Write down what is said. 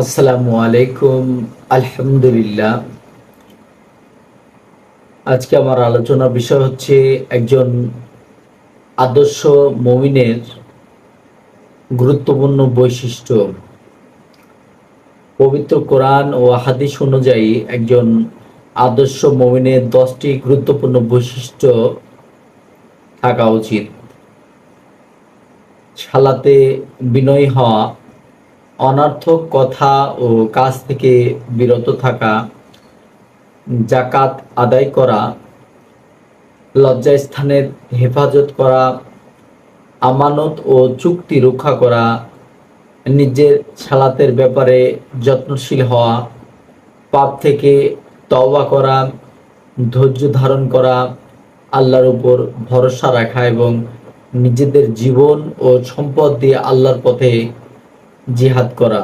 আসসালামু আলাইকুম। আলহামদুলিল্লাহ। আজকে আমার আলোচনার বিষয় হচ্ছে একজন আদর্শ মুমিনের গুরুত্বপূর্ণ বৈশিষ্ট্য। পবিত্র কোরআন ও হাদিস অনুযায়ী একজন আদর্শ মুমিনের 10টি গুরুত্বপূর্ণ বৈশিষ্ট্য থাকা উচিত। সালাতে বিনয়ী হওয়া, অনর্থক কথা ও কাজ থেকে বিরত থাকা, যাকাত আদায় করা, লজ্জাস্থানের হেফাজত করা, আমানত ও চুক্তি রক্ষা করা, নিজের সালাতের ব্যাপারে যত্নশীল হওয়া, পাপ থেকে তওবা করা, ধৈর্য ধারণ করা, আল্লাহর উপর ভরসা রাখা এবং নিজেদের জীবন ও সম্পদ দিয়ে আল্লাহর পথে জিহাদ করা।